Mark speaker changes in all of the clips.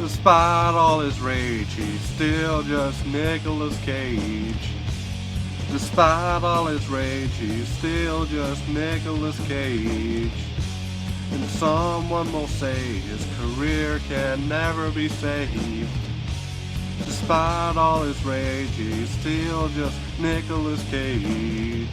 Speaker 1: Despite all his rage, he's still just Nicolas Cage. Despite all his rage, he's still just Nicolas Cage. And someone will say his career can never be saved. Despite all his rage, he's still just Nicolas Cage.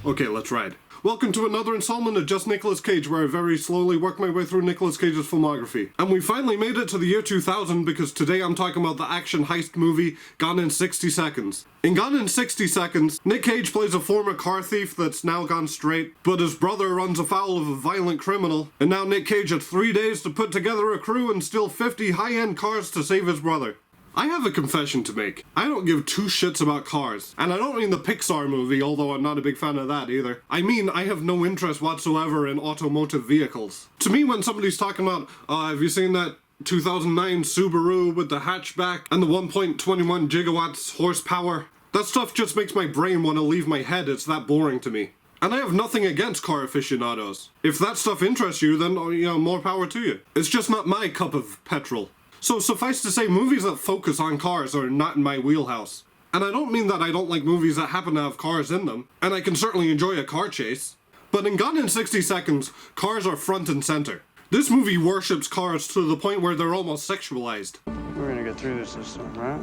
Speaker 1: Okay, let's ride. Welcome to another installment of Just Nicolas Cage, where I very slowly work my way through Nicolas Cage's filmography. And we finally made it to the year 2000 because today I'm talking about the action heist movie Gone in 60 Seconds. In Gone in 60 Seconds, Nick Cage plays a former car thief that's now gone straight, but his brother runs afoul of a violent criminal, and now Nick Cage had 3 days to put together a crew and steal 50 high-end cars to save his brother. I have a confession to make. I don't give two shits about cars. And I don't mean the Pixar movie, although I'm not a big fan of that either. I mean, I have no interest whatsoever in automotive vehicles. To me, when somebody's talking about, have you seen that 2009 Subaru with the hatchback and the 1.21 gigawatts horsepower? That stuff just makes my brain want to leave my head. It's that boring to me. And I have nothing against car aficionados. If that stuff interests you, then, more power to you. It's just not my cup of petrol. So suffice to say, movies that focus on cars are not in my wheelhouse. And I don't mean that I don't like movies that happen to have cars in them, and I can certainly enjoy a car chase. But in Gone in 60 Seconds, cars are front and center. This movie worships cars to the point where they're almost sexualized.
Speaker 2: We're gonna get through this time, right?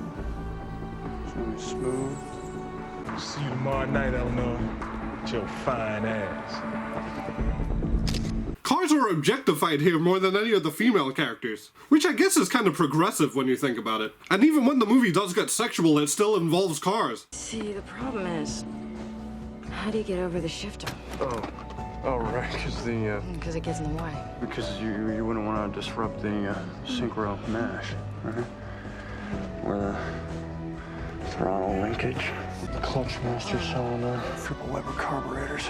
Speaker 2: It's gonna be smooth.
Speaker 3: See you tomorrow night, Eleanor. With your fine ass.
Speaker 1: Cars are objectified here more than any of the female characters, which I guess is kind of progressive when you think about it. And even when the movie does get sexual, it still involves cars.
Speaker 4: See, the problem is, how do you get over the shifter?
Speaker 2: Oh, right,
Speaker 4: Because it gets in the way.
Speaker 2: because you wouldn't want to disrupt the synchro mash, right? Or the throttle linkage, clutch master cylinder, triple Weber carburetors.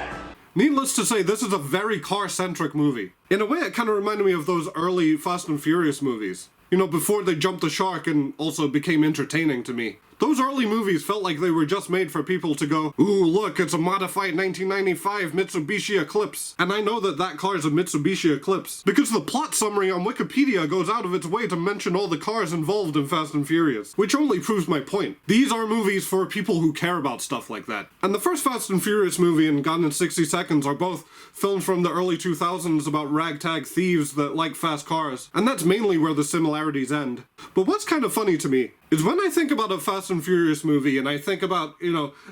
Speaker 1: Needless to say, this is a very car-centric movie. In a way, it kind of reminded me of those early Fast and Furious movies. You know, before they jumped the shark and also became entertaining to me. Those early movies felt like they were just made for people to go, ooh, look, it's a modified 1995 Mitsubishi Eclipse. And I know that that car is a Mitsubishi Eclipse, because the plot summary on Wikipedia goes out of its way to mention all the cars involved in Fast and Furious, which only proves my point. These are movies for people who care about stuff like that. And the first Fast and Furious movie and Gone in 60 Seconds are both films from the early 2000s about ragtag thieves that like fast cars, and that's mainly where the similarities end. But what's kind of funny to me is when I think about a Fast and Furious movie and I think about,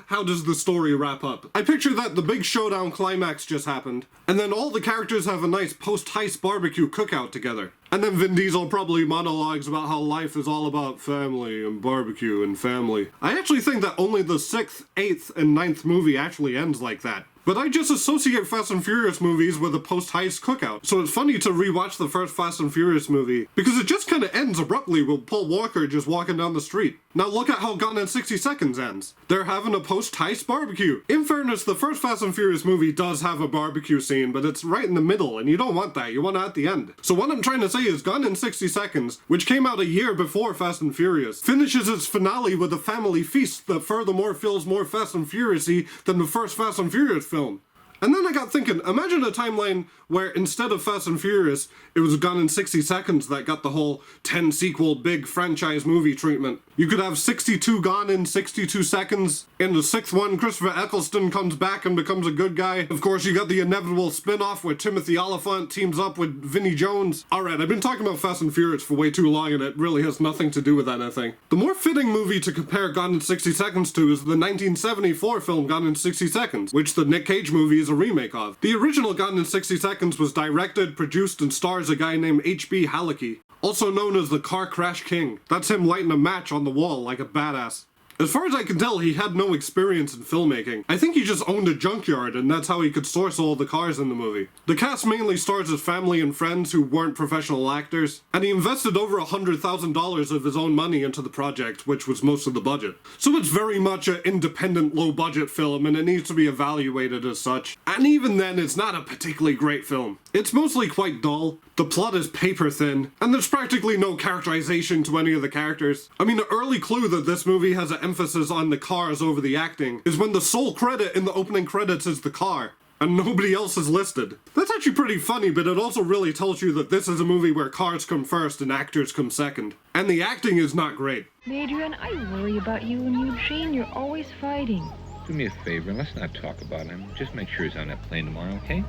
Speaker 1: how does the story wrap up? I picture that the big showdown climax just happened, and then all the characters have a nice post-heist barbecue cookout together. And then Vin Diesel probably monologues about how life is all about family and barbecue and family. I actually think that only the 6th, 8th, and 9th movie actually ends like that. But I just associate Fast and Furious movies with a post-heist cookout. So it's funny to rewatch the first Fast and Furious movie, because it just kind of ends abruptly with Paul Walker just walking down the street. Now look at how Gone in 60 Seconds ends. They're having a post-heist barbecue. In fairness, the first Fast and Furious movie does have a barbecue scene, but it's right in the middle, and you don't want that. You want it at the end. So what I'm trying to say is Gone in 60 Seconds, which came out a year before Fast and Furious, finishes its finale with a family feast that furthermore feels more Fast and Furious-y than the first Fast and Furious film. And then I got thinking, imagine a timeline where instead of Fast and Furious, it was Gone in 60 Seconds that got the whole 10 sequel big franchise movie treatment. You could have 62 Gone in 62 Seconds. In the 6th one, Christopher Eccleston comes back and becomes a good guy. Of course, you got the inevitable spin-off where Timothy Olyphant teams up with Vinnie Jones. Alright, I've been talking about Fast and Furious for way too long and it really has nothing to do with anything. The more fitting movie to compare Gone in 60 Seconds to is the 1974 film Gone in 60 Seconds, which the Nick Cage movie is a remake of. The original Gone in 60 Seconds was directed, produced, and stars a guy named H.B. Halicki, also known as the Car Crash King. That's him lighting a match on the wall like a badass. As far as I can tell, he had no experience in filmmaking. I think he just owned a junkyard, and that's how he could source all the cars in the movie. The cast mainly stars his family and friends who weren't professional actors, and he invested over $100,000 of his own money into the project, which was most of the budget. So it's very much an independent, low-budget film, and it needs to be evaluated as such. And even then, it's not a particularly great film. It's mostly quite dull, the plot is paper thin, and there's practically no characterization to any of the characters. I mean, an early clue that this movie has an emphasis on the cars over the acting is when the sole credit in the opening credits is the car. and nobody else is listed. That's actually pretty funny, but it also really tells you that this is a movie where cars come first and actors come second. And the acting is not great.
Speaker 5: Adrian, I worry about you and Eugene. You're always fighting.
Speaker 6: Do me a favor and let's not talk about him. Just make sure he's on that plane tomorrow, okay?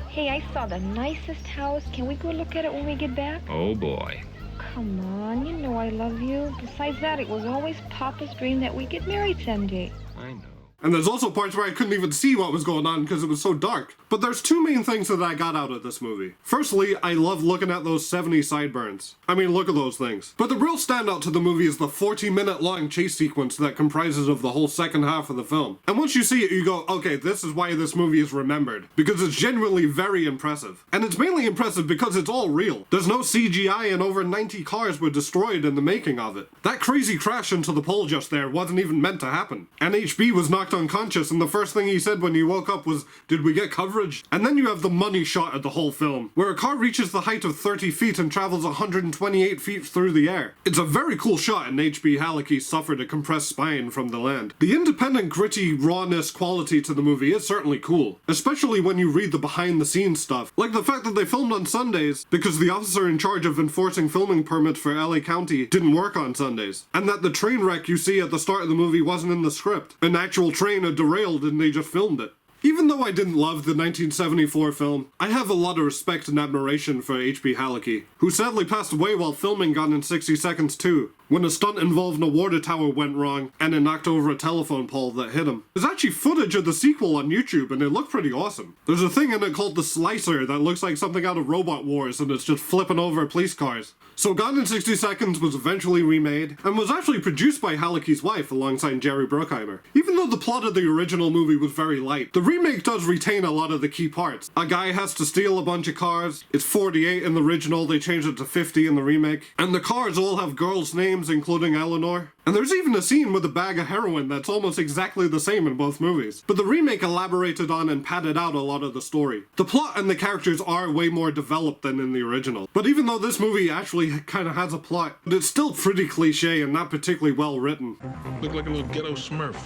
Speaker 5: Hey, I saw the nicest house. Can we go look at it when we get back?
Speaker 6: Oh, boy.
Speaker 5: Come on, you know I love you. Besides that, it was always Papa's dream that we get married someday.
Speaker 6: I know.
Speaker 1: And there's also parts where I couldn't even see what was going on because it was so dark. But there's two main things that I got out of this movie. Firstly, I love looking at those 70s sideburns. I mean, look at those things. But the real standout to the movie is the 40-minute long chase sequence that comprises of the whole second half of the film. And once you see it, you go, okay, this is why this movie is remembered. Because it's genuinely very impressive. And it's mainly impressive because it's all real. There's no CGI and over 90 cars were destroyed in the making of it. That crazy crash into the pole just there wasn't even meant to happen. NHB was knocked unconscious and the first thing he said when he woke up was, "Did we get coverage?" And then you have the money shot of the whole film, where a car reaches the height of 30 feet and travels 128 feet through the air. It's a very cool shot, and H.B. Halicki suffered a compressed spine from the land. The independent, gritty rawness quality to the movie is certainly cool, especially when you read the behind-the-scenes stuff, like the fact that they filmed on Sundays because the officer in charge of enforcing filming permits for LA County didn't work on Sundays, and that the train wreck you see at the start of the movie wasn't in the script. An actual train had derailed and they just filmed it. Even though I didn't love the 1974 film, I have a lot of respect and admiration for H.B. Halicki, who sadly passed away while filming Gone in 60 Seconds 2, when a stunt involving a water tower went wrong and it knocked over a telephone pole that hit him. There's actually footage of the sequel on YouTube and it looked pretty awesome. There's a thing in it called the Slicer that looks like something out of Robot Wars and it's just flipping over police cars. So Gone in 60 Seconds was eventually remade and was actually produced by Halicki's wife alongside Jerry Bruckheimer. Even though the plot of the original movie was very light, the remake does retain a lot of the key parts. A guy has to steal a bunch of cars, it's 48 in the original, they changed it to 50 in the remake, and the cars all have girls' names including Eleanor. And there's even a scene with a bag of heroin that's almost exactly the same in both movies. But the remake elaborated on and padded out a lot of the story. The plot and the characters are way more developed than in the original. But even though this movie actually kind of has a plot, it's still pretty cliche and not particularly well written.
Speaker 3: Look like a little ghetto smurf.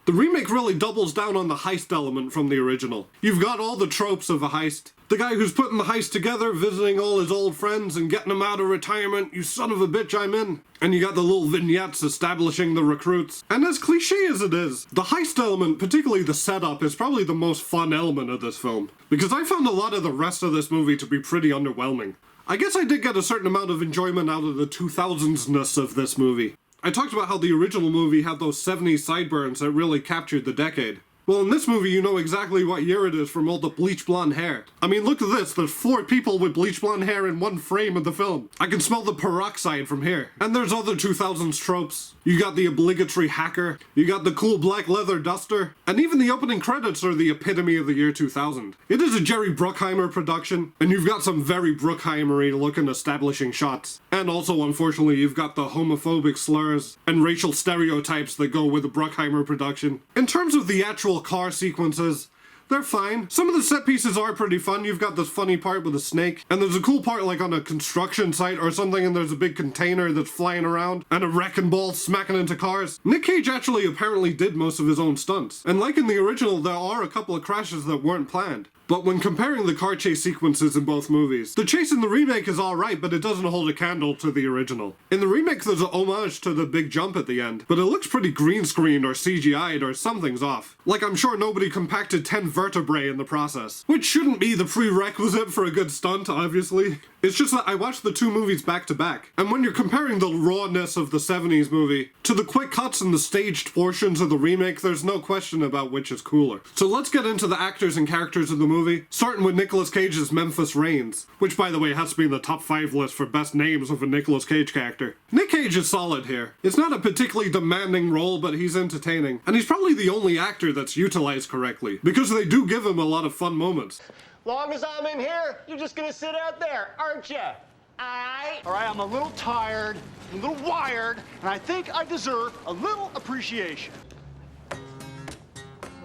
Speaker 1: The remake really doubles down on the heist element from the original. You've got all the tropes of a heist. The guy who's putting the heist together, visiting all his old friends and getting them out of retirement, you son of a bitch, I'm in. And you got the little vignettes establishing the recruits. And as cliche as it is, the heist element, particularly the setup, is probably the most fun element of this film. Because I found a lot of the rest of this movie to be pretty underwhelming. I guess I did get a certain amount of enjoyment out of the 2000s-ness of this movie. I talked about how the original movie had those 70s sideburns that really captured the decade. Well, in this movie, you know exactly what year it is from all the bleach blonde hair. I mean, look at this. There's 4 people with bleach blonde hair in one frame of the film. I can smell the peroxide from here. And there's other 2000s tropes. You got the obligatory hacker. You got the cool black leather duster. And even the opening credits are the epitome of the year 2000. It is a Jerry Bruckheimer production, and you've got some very Bruckheimer-y looking establishing shots. And also, unfortunately, you've got the homophobic slurs and racial stereotypes that go with the Bruckheimer production. In terms of the actual car sequences, they're fine. Some of the set pieces are pretty fun. You've got this funny part with a snake, and there's a cool part like on a construction site or something, and there's a big container that's flying around, and a wrecking ball smacking into cars. Nick Cage actually apparently did most of his own stunts. And like in the original, there are a couple of crashes that weren't planned. But when comparing the car chase sequences in both movies, the chase in the remake is alright, but it doesn't hold a candle to the original. In the remake, there's an homage to the big jump at the end, but it looks pretty green screened or CGI'd or something's off. Like I'm sure nobody compacted 10 vertebrae in the process. Which shouldn't be the prerequisite for a good stunt, obviously. It's just that I watched the two movies back to back, and when you're comparing the rawness of the 70s movie to the quick cuts and the staged portions of the remake, there's no question about which is cooler. So let's get into the actors and characters of the movie, starting with Nicolas Cage's Memphis Reigns, which by the way has to be in the top 5 list for best names of a Nicolas Cage character. Nick Cage is solid here. It's not a particularly demanding role, but he's entertaining, and he's probably the only actor that's utilized correctly, because they do give him a lot of fun moments.
Speaker 7: Long as I'm in here, you're just gonna sit out there, aren't you? All right, I'm a little tired, a little wired, and I think I deserve a little appreciation.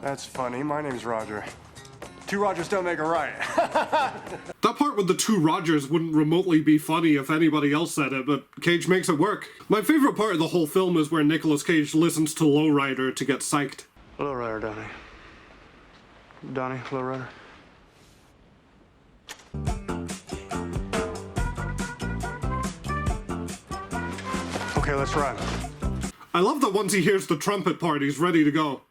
Speaker 2: That's funny. My name's Roger. 2 Rogers don't make a right.
Speaker 1: That part with the 2 Rogers wouldn't remotely be funny if anybody else said it, but Cage makes it work. My favorite part of the whole film is where Nicolas Cage listens to Lowrider to get psyched.
Speaker 2: Hello, Ryder, Donnie. Donnie, Loretta. Okay, let's ride.
Speaker 1: I love that once he hears the trumpet part, he's ready to go.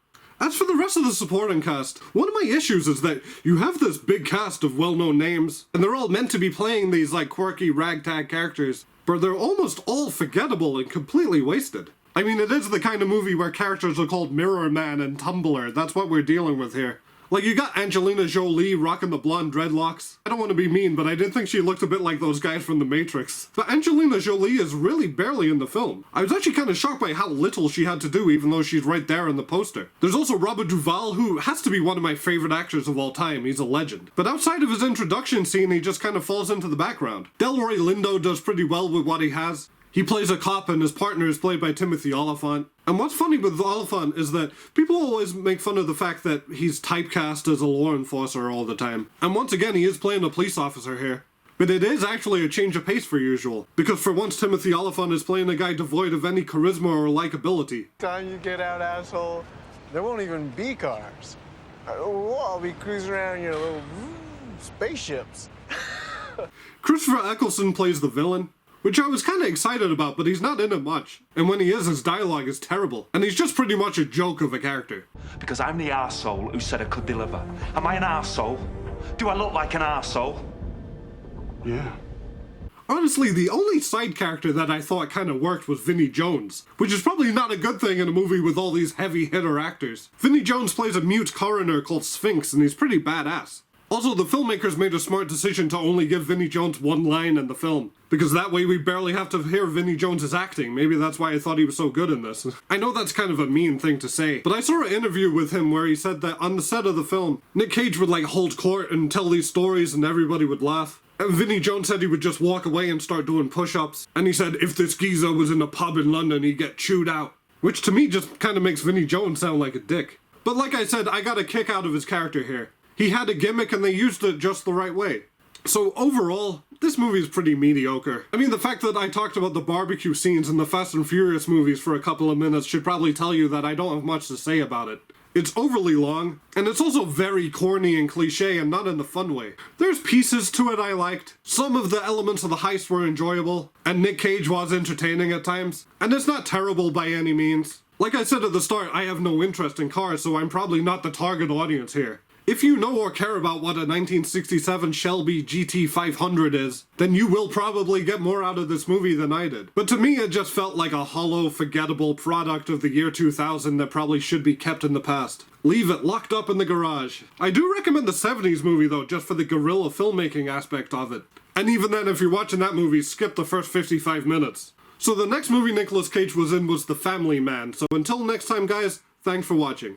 Speaker 1: As for the rest of the supporting cast, one of my issues is that you have this big cast of well-known names, and they're all meant to be playing these like quirky ragtag characters, but they're almost all forgettable and completely wasted. I mean, it is the kind of movie where characters are called Mirror Man and Tumblr. That's what we're dealing with here. Like, you got Angelina Jolie rocking the blonde dreadlocks. I don't want to be mean, but I did think she looked a bit like those guys from The Matrix. But Angelina Jolie is really barely in the film. I was actually kind of shocked by how little she had to do, even though she's right there in the poster. There's also Robert Duvall, who has to be one of my favorite actors of all time. He's a legend. But outside of his introduction scene, he just kind of falls into the background. Delroy Lindo does pretty well with what he has. He plays a cop and his partner is played by Timothy Olyphant. And what's funny with Olyphant is that people always make fun of the fact that he's typecast as a law enforcer all the time. And once again, he is playing a police officer here. But it is actually a change of pace for usual, because for once Timothy Olyphant is playing a guy devoid of any charisma or likability.
Speaker 8: Time you get out, asshole, there won't even be cars. I'll be cruising around in your little spaceships.
Speaker 1: Christopher Eccleston plays the villain, which I was kind of excited about, but he's not in it much. And when he is, his dialogue is terrible. And he's just pretty much a joke of a character.
Speaker 9: Because I'm the arsehole who said I could deliver. Am I an arsehole? Do I look like an arsehole?
Speaker 2: Yeah.
Speaker 1: Honestly, the only side character that I thought kind of worked was Vinnie Jones, which is probably not a good thing in a movie with all these heavy hitter actors. Vinnie Jones plays a mute coroner called Sphinx, and he's pretty badass. Also, the filmmakers made a smart decision to only give Vinnie Jones one line in the film, because that way we barely have to hear Vinnie Jones' acting. Maybe that's why I thought he was so good in this. I know that's kind of a mean thing to say, but I saw an interview with him where he said that on the set of the film, Nick Cage would like hold court and tell these stories and everybody would laugh. And Vinnie Jones said he would just walk away and start doing push-ups. And he said if this geezer was in a pub in London, he'd get chewed out. Which to me just kind of makes Vinnie Jones sound like a dick. But like I said, I got a kick out of his character here. He had a gimmick and they used it just the right way. So overall, this movie is pretty mediocre. I mean, the fact that I talked about the barbecue scenes in the Fast and Furious movies for a couple of minutes should probably tell you that I don't have much to say about it. It's overly long, and it's also very corny and cliche and not in the fun way. There's pieces to it I liked. Some of the elements of the heist were enjoyable, and Nick Cage was entertaining at times. And it's not terrible by any means. Like I said at the start, I have no interest in cars, so I'm probably not the target audience here. If you know or care about what a 1967 Shelby GT500 is, then you will probably get more out of this movie than I did. But to me, it just felt like a hollow, forgettable product of the year 2000 that probably should be kept in the past. Leave it locked up in the garage. I do recommend the 70s movie though, just for the guerrilla filmmaking aspect of it. And even then, if you're watching that movie, skip the first 55 minutes. So the next movie Nicolas Cage was in was The Family Man. So until next time guys, thanks for watching.